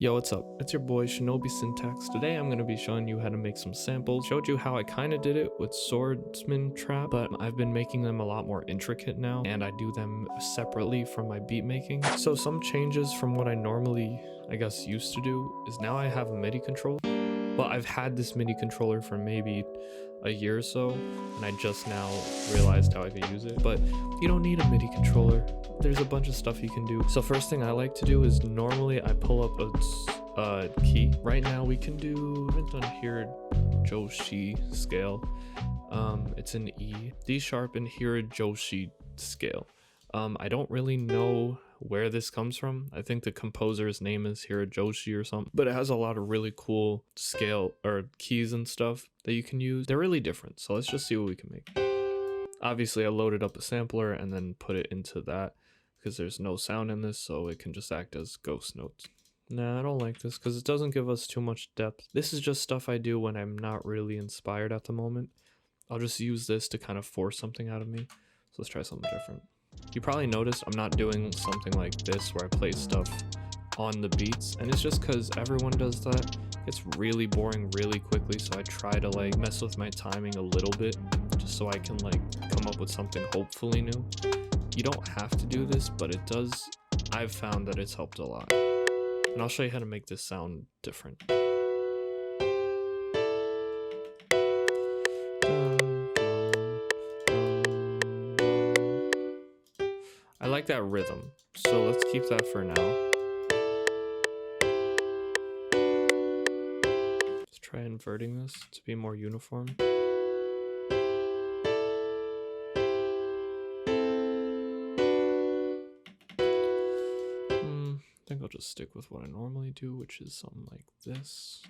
Yo, what's up? It's your boy Shinobi Syntax. Today I'm going to be showing you how to make some samples. Showed you how I kind of did it with Swordsman Trap, but I've been making them a lot more intricate now, and I do them separately from my beat making. So some changes from what I normally, used to do is now I have a MIDI controller. Well, I've had this MIDI controller for maybe a year or so, and I just now realized how I could use it. But you don't need a MIDI controller. There's a bunch of stuff you can do. So first thing I like to do is normally I pull up a key. Right now we can do, I haven't done here Joshi scale. It's an E, D sharp and here Joshi scale. I don't really know where this comes from. I think the composer's name is Joshi or something, but it has a lot of really cool scale or keys and stuff that you can use. They're really different, so let's just see what we can make. Obviously I loaded up a sampler and then put it into that because there's no sound in this, so it can just act as ghost notes. Nah, I don't like this because it doesn't give us too much depth. This is just stuff I do when I'm not really inspired at the moment. I'll just use this to kind of force something out of me. So let's try something different. You probably noticed I'm not doing something like this where I play stuff on the beats, and it's just because everyone does that. It's really boring really quickly, so I try to like mess with my timing a little bit just so I can like come up with something hopefully new. You don't have to do this, but it does. I've found that it's helped a lot, and I'll show you how to make this sound different. I like that rhythm, so let's keep that for now. Let's try inverting this to be more uniform. I think I'll just stick with what I normally do, which is something like this.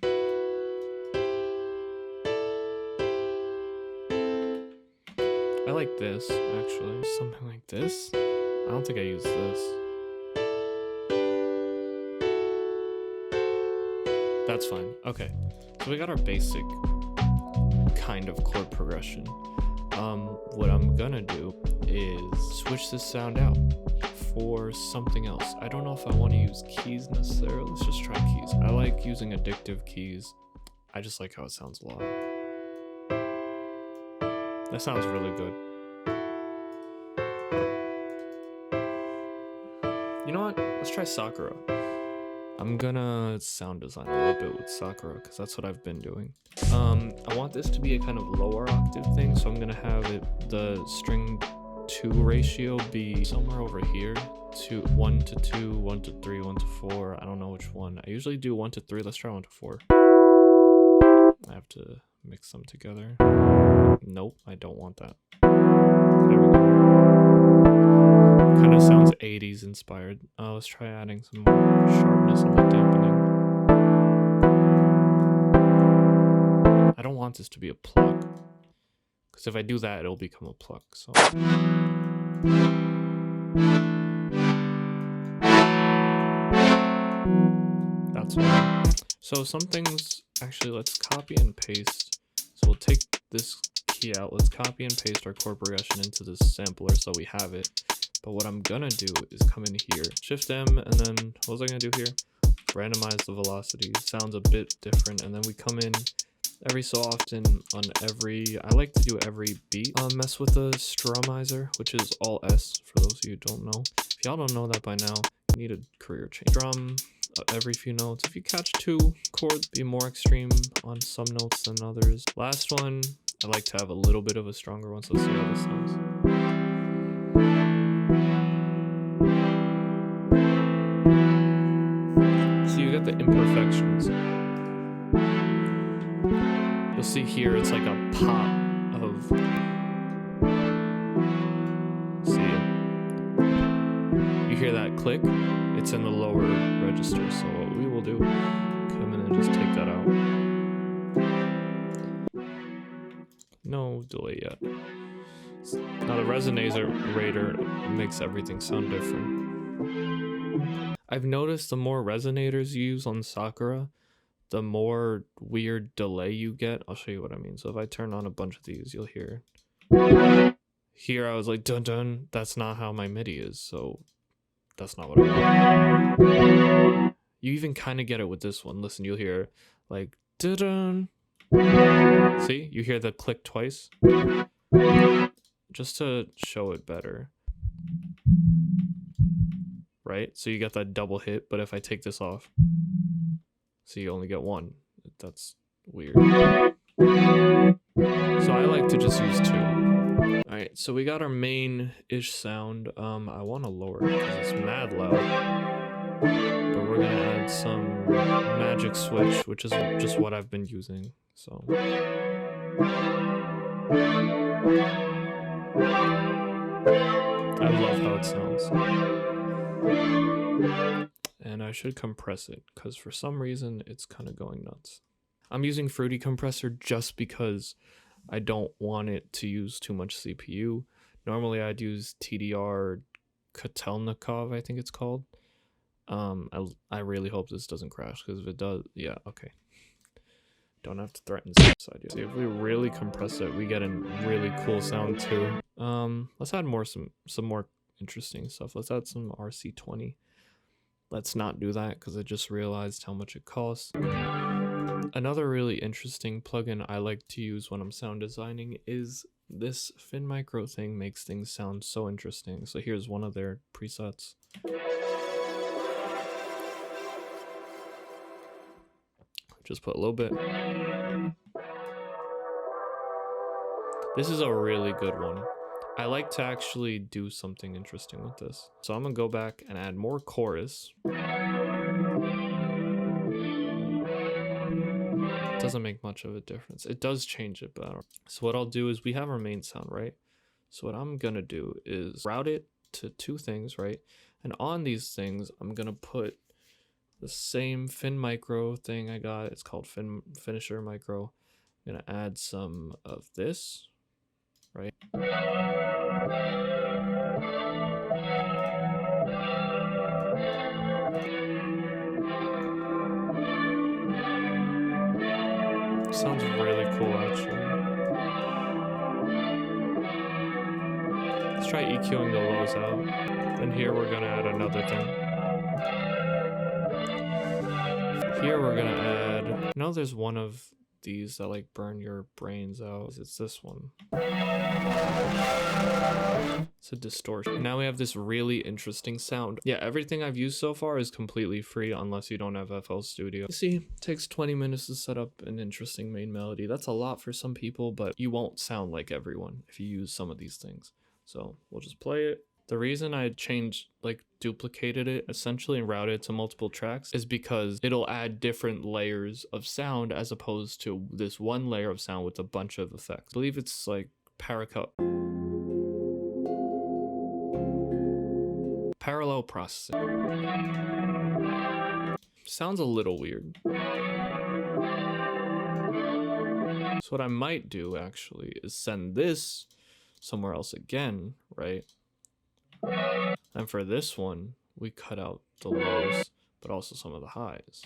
I like this, actually. Something like this. I don't think I use this. That's fine. Okay, so we got our basic kind of chord progression. What I'm gonna do is switch this sound out for something else. I don't know if I want to use keys necessarily. Let's just try keys. I like using addictive keys. I just like how it sounds a lot. That sounds really good. You know what? Let's try Sakura. I'm gonna sound design a little bit with Sakura because that's what I've been doing. I want this to be a kind of lower octave thing, so I'm gonna have the string to ratio be somewhere over here to 1 to 2, 1 to 3, 1 to 4. I don't know which one. I usually do 1 to 3. Let's try 1 to 4. I have to mix them together. Nope, I don't want that. There we go. Kind of sounds 80s inspired. Let's try adding some more sharpness on the dampening. I don't want this to be a pluck, because if I do that, it'll become a pluck. So that's why. So some things, actually, let's copy and paste. So we'll take this key out. Let's copy and paste our chord progression into this sampler so we have it. But what I'm gonna do is come in here, Shift M, and then what was I gonna do here? Randomize the velocity. Sounds a bit different, and then we come in every so often on every, I like to do every beat. Mess with the strumizer, which is all S for those of you who don't know. If y'all don't know that by now, you need a career change. Drum every few notes. If you catch 2 chords, be more extreme on some notes than others. Last one, I like to have a little bit of a stronger one, so let's see how this sounds. So you get the imperfections. You'll see here it's like a pop of, see it? You hear that click? It's in the lower register, so what we will do, come in and just take that out. No delay yet. Now the resonator makes everything sound different. I've noticed the more resonators you use on Sakura, the more weird delay you get. I'll show you what I mean. So if I turn on a bunch of these, you'll hear. Here I was like, dun dun, that's not how my MIDI is, so that's not what I want. You even kind of get it with this one. Listen, you'll hear like dun. See, you hear the click twice. Just to show it better. Right? So you get that double hit, but if I take this off, so you only get one. That's weird. So I like to just use two. Alright, so we got our main-ish sound. I want to lower it because it's mad loud. But we're gonna add some magic switch, which is just what I've been using. So I love how it sounds. And I should compress it because for some reason it's kind of going nuts. I'm using Fruity Compressor just because I don't want it to use too much CPU. Normally I'd use TDR Kotelnikov, I think it's called. I really hope this doesn't crash, because if it does, yeah, okay. Don't have to threaten suicide yet. See, if we really compress it, we get a really cool sound too. Let's add some more interesting stuff. Let's add some RC20. Let's not do that because I just realized how much it costs. Another really interesting plugin I like to use when I'm sound designing is this Fin Micro thing. Makes things sound so interesting. So here's one of their presets. Just put a little bit. This is a really good one. I like to actually do something interesting with this. So I'm gonna go back and add more chorus. Doesn't make much of a difference. It does change it, but so what I'll do is we have our main sound, right? So what I'm gonna do is route it to two things, right? And on these things, I'm gonna put the same Fin Micro thing I got. It's called Finisher Micro. I'm gonna add some of this, right? Sounds really cool, actually. Let's try EQing the lows out. Then here we're gonna add another thing. Here we're gonna add, no, there's one of these that like burn your brains out. It's this one. It's a distortion. Now we have this really interesting sound. Yeah, everything I've used so far is completely free unless you don't have FL Studio. You see, it takes 20 minutes to set up an interesting main melody. That's a lot for some people, but you won't sound like everyone if you use some of these things. So we'll just play it. The reason I changed, like duplicated it essentially and routed it to multiple tracks is because it'll add different layers of sound as opposed to this one layer of sound with a bunch of effects. I believe it's like parallel processing. Sounds a little weird. So what I might do actually is send this somewhere else again, right? And for this one, we cut out the lows, but also some of the highs.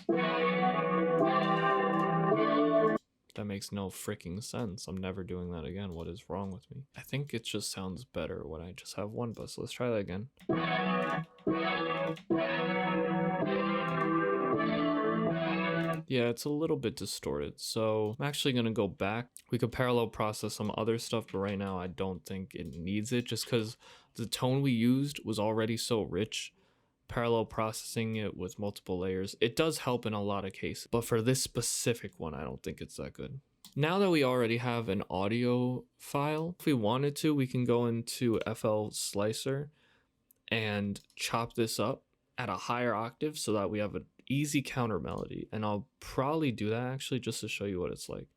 That makes no freaking sense. I'm never doing that again. What is wrong with me? I think it just sounds better when I just have one bus. Let's try that again. Yeah, it's a little bit distorted. So I'm actually going to go back. We could parallel process some other stuff, but right now I don't think it needs it just because the tone we used was already so rich. Parallel processing it with multiple layers, it does help in a lot of cases, but for this specific one, I don't think it's that good. Now that we already have an audio file, if we wanted to, we can go into FL Slicer and chop this up at a higher octave so that we have an easy counter melody. And I'll probably do that actually just to show you what it's like.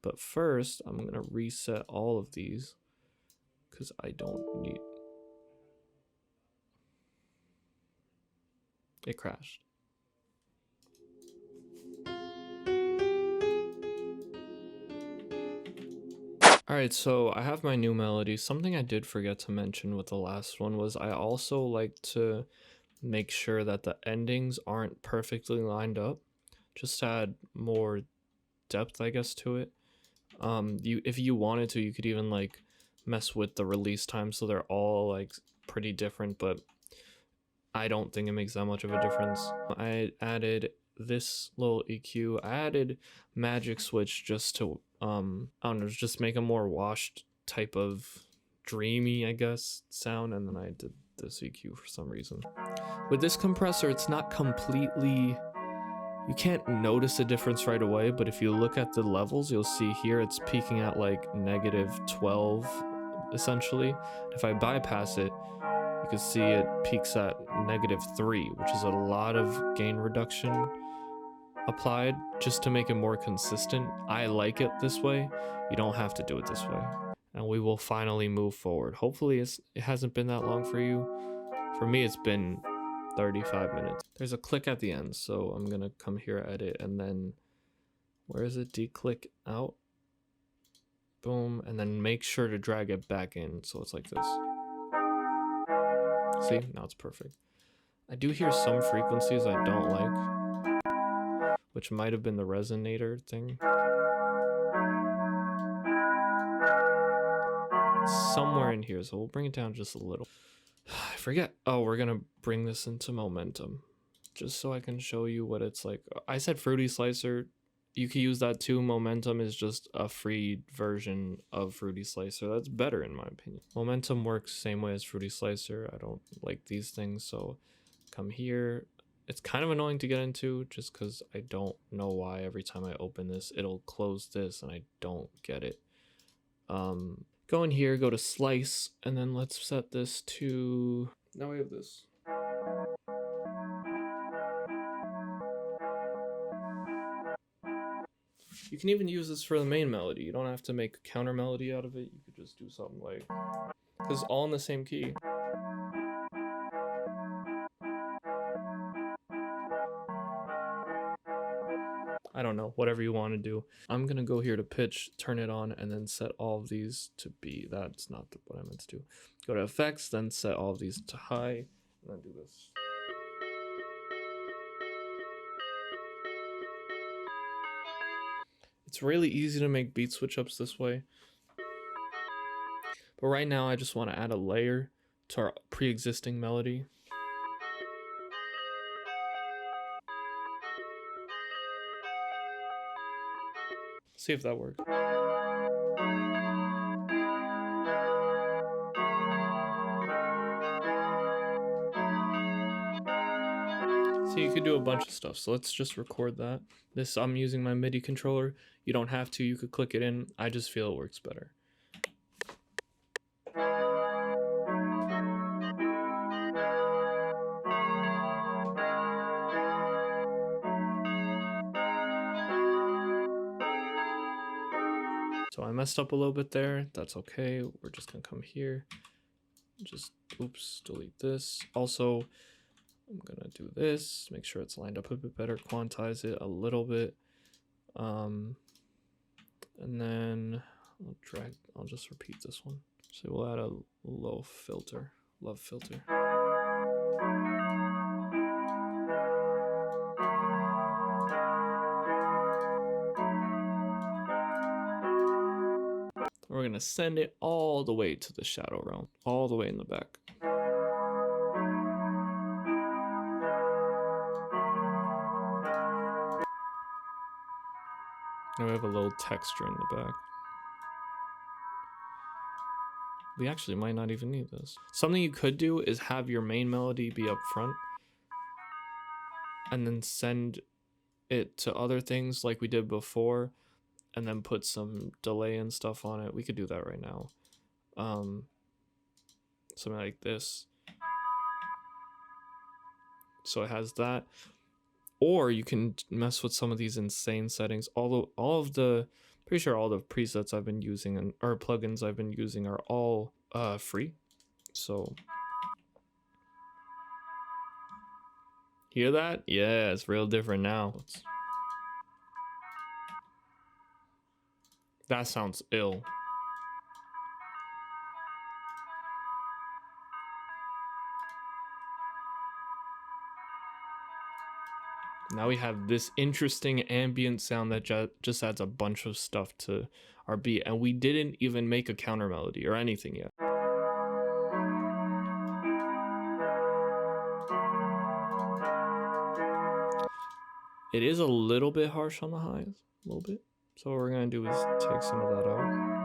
But first, I'm gonna reset all of these because I don't need... It crashed. Alright, so I have my new melody. Something I did forget to mention with the last one was I also like to make sure that the endings aren't perfectly lined up. Just to add more depth, I guess, to it. If you wanted to, you could even like mess with the release time so they're all like pretty different, but I don't think it makes that much of a difference. I added this little EQ. I added magic switch just to I don't know, just make a more washed type of dreamy, I guess, sound, and then I did this EQ for some reason. With this compressor, it's not completely, you can't notice a difference right away, but if you look at the levels, you'll see here it's peaking at like -12 essentially. If I bypass it, you can see it peaks at -3, which is a lot of gain reduction applied just to make it more consistent. I like it this way. You don't have to do it this way. And we will finally move forward. Hopefully it hasn't been that long for you. For me, it's been 35 minutes. There's a click at the end, so I'm gonna come here, edit, and then where is it? Declick out. Boom, and then make sure to drag it back in so it's like this. See, now it's perfect. I do hear some frequencies I don't like, which might have been the resonator thing. Somewhere in here, so we'll bring it down just a little. I forget. Oh, we're gonna bring this into momentum just so I can show you what it's like. I said Fruity Slicer. You can use that too. Momentum is just a free version of Fruity Slicer. That's better in my opinion. Momentum works same way as Fruity Slicer. I don't like these things, so come here. It's kind of annoying to get into just because I don't know why every time I open this, it'll close this and I don't get it. Go in here, go to slice, and then let's set this to, now we have this. You can even use this for the main melody. You don't have to make a counter melody out of it. You could just do something like, because all in the same key. I don't know, whatever you want to do. I'm gonna go here to pitch, turn it on, and then set all of these to B. That's not what I meant to do. Go to effects, then set all of these to high, and then do this. It's really easy to make beat switch ups this way. But right now I just want to add a layer to our pre-existing melody. See if that works. So you could do a bunch of stuff. So let's just record that. This, I'm using my MIDI controller. You don't have to, you could click it in. I just feel it works better. So I messed up a little bit there. That's okay. We're just gonna come here. Just, oops, delete this. Also, I'm gonna do this, make sure it's lined up a bit better, quantize it a little bit. And then I'll just repeat this one. So we'll add a low filter, love filter. We're gonna send it all the way to the shadow realm, all the way in the back. Now we have a little texture in the back. We actually might not even need this. Something you could do is have your main melody be up front and then send it to other things like we did before and then put some delay and stuff on it. We could do that right now. Something like this. So it has that. Or you can mess with some of these insane settings. Although pretty sure all the presets I've been using or plugins I've been using are all free. So hear that? Yeah, it's real different now. That sounds ill. Now we have this interesting ambient sound that just adds a bunch of stuff to our beat, and we didn't even make a counter melody or anything yet. It is a little bit harsh on the highs, a little bit. So what we're gonna do is take some of that out.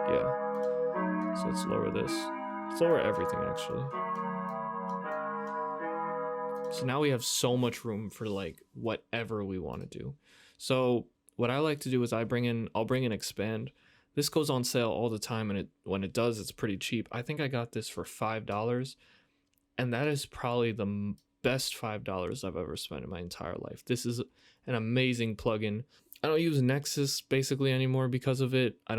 Yeah. So let's lower this. Let's lower everything actually. So now we have so much room for like whatever we want to do. So what I like to do is I'll bring in expand. This goes on sale all the time, and when it does, it's pretty cheap. I think I got this for $5, and that is probably the best $5 I've ever spent in my entire life. This is an amazing plugin. I don't use Nexus basically anymore because of it. I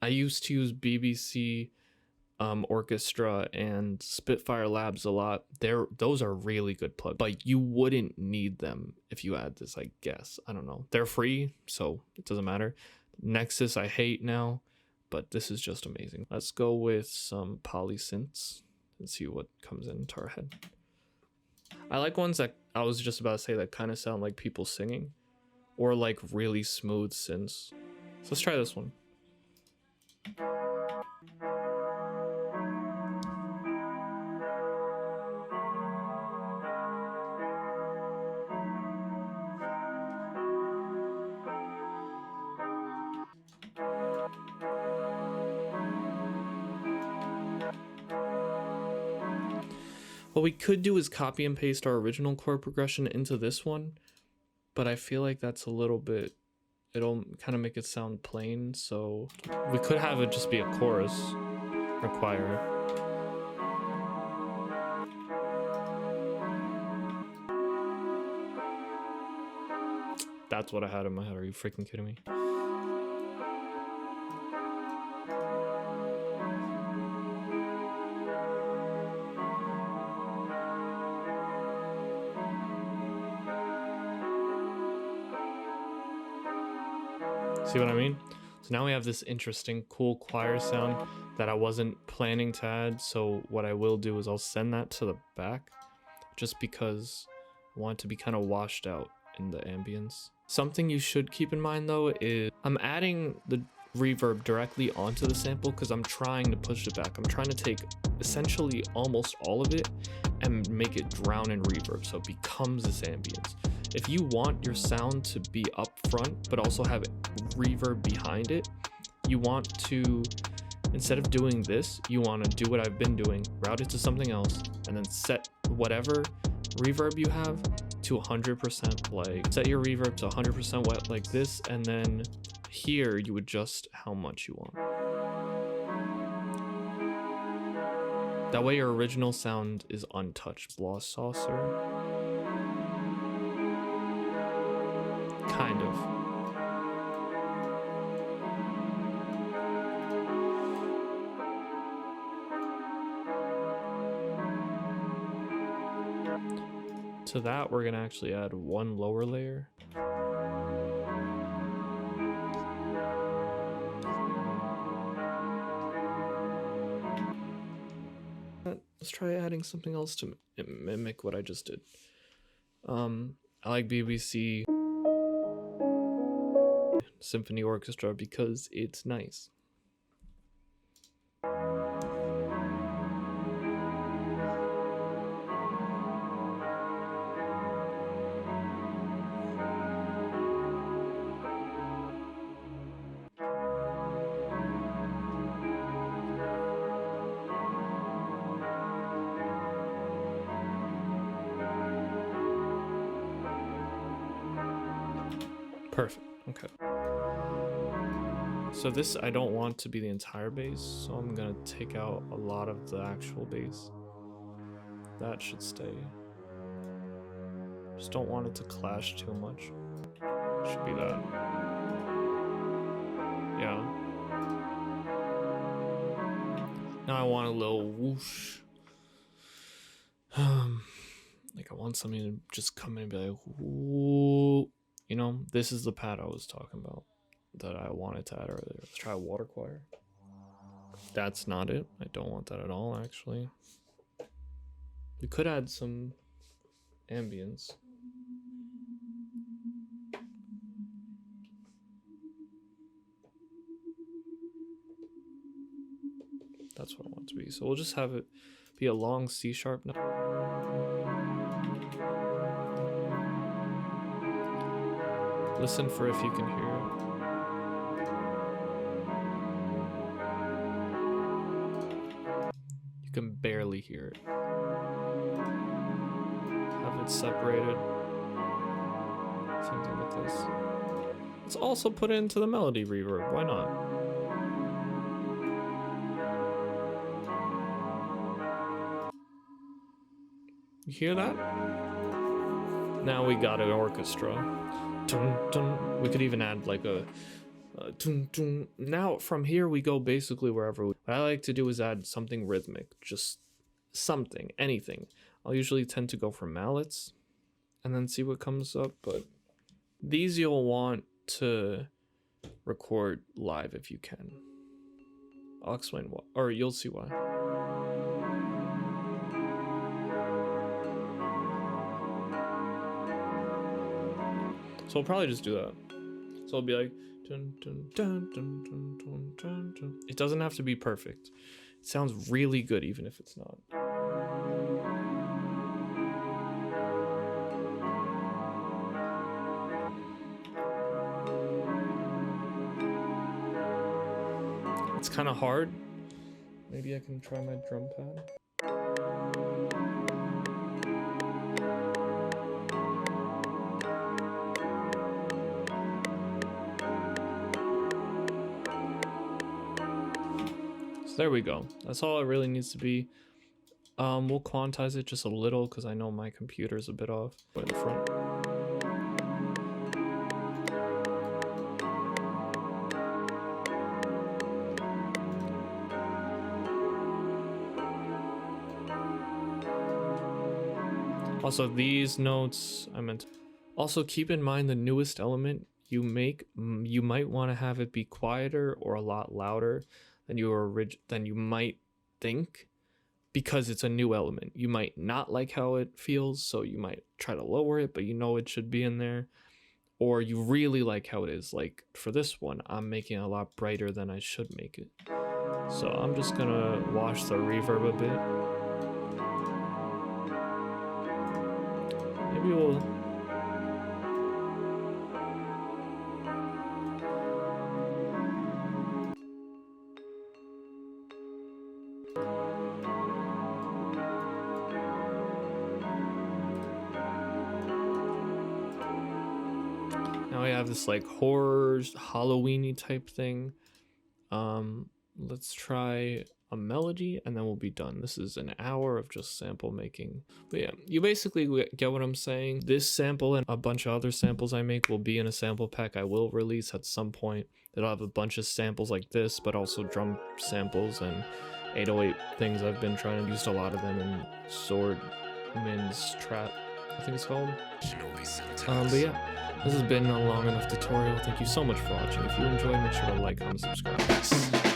used to use BBC Orchestra and Spitfire Labs a lot. Those are really good plugins, but you wouldn't need them if you add this, I guess. I don't know. They're free, so it doesn't matter. Nexus I hate now, but this is just amazing. Let's go with some polysynths and see what comes into our head. I like ones that I was just about to say that kind of sound like people singing, or like really smooth synths. So let's try this one. What we could do is copy and paste our original chord progression into this one, but I feel like that's a little bit, it'll kind of make it sound plain, so we could have it just be a chorus or choir. That's what I had in my head. Are you freaking kidding me? See what I mean? So now we have this interesting, cool choir sound that I wasn't planning to add. So what I will do is I'll send that to the back just because I want it to be kind of washed out in the ambience. Something you should keep in mind though is I'm adding the reverb directly onto the sample because I'm trying to push it back. I'm trying to take essentially almost all of it and make it drown in reverb so it becomes this ambience. If you want your sound to be up front but also have reverb behind it, you want to, instead of doing this, you want to do what I've been doing, route it to something else, and then set whatever reverb you have to 100%, like set your reverb to 100% wet like this, and then here you adjust how much you want. That way your original sound is untouched. Lost Saucer. Kind of. To that, we're gonna actually add one lower layer. Let's try adding something else to mimic what I just did. I like BBC Symphony Orchestra because it's nice. Perfect. Okay. So this I don't want to be the entire bass, so I'm gonna take out a lot of the actual bass. That should stay. Just don't want it to clash too much. Should be that. Yeah. Now I want a little whoosh. Like I want something to just come in and be like, whoo. You know, this is the pad I was talking about that I wanted to add earlier. Let's try a water choir. That's not it. I don't want that at all, actually. We could add some ambience. That's what I want it to be. So we'll just have it be a long C sharp note. Listen for if you can hear it. You can barely hear it. Have it separated. Same thing with this. Let's also put it into the melody reverb. Why not? You hear that? Now we got an orchestra. Dun, dun. We could even add like a dun, dun. Now from here we go basically wherever. What I like to do is add something rhythmic, just something, anything. I'll usually tend to go for mallets and then see what comes up, but these you'll want to record live if you can. I'll explain why, or you'll see why. So we'll probably just do that. So it'll be like dun, dun, dun, dun, dun, dun, dun, dun. It doesn't have to be perfect. It sounds really good even if it's not. It's kind of hard. Maybe I can try my drum pad. So there we go. That's all it really needs to be. We'll quantize it just a little because I know my computer's a bit off. But in the front. Also, these notes I meant. Also, keep in mind the newest element you make. You might want to have it be quieter or a lot louder than you might think, because it's a new element. You might not like how it feels, so you might try to lower it, but you know it should be in there. Or you really like how it is. Like for this one, I'm making it a lot brighter than I should make it. So I'm just gonna wash the reverb a bit. Maybe we'll... Now we have this like horror, Halloween-y type thing. Let's try a melody and then we'll be done. This is an hour of just sample making. But yeah, you basically get what I'm saying. This sample and a bunch of other samples I make will be in a sample pack I will release at some point. That'll have a bunch of samples like this, but also drum samples and 808 things I've been trying to use. A lot of them in Swordman's Trap, I think it's called. But yeah, this has been a long enough tutorial. Thank you so much for watching. If you enjoyed, make sure to like, comment, subscribe.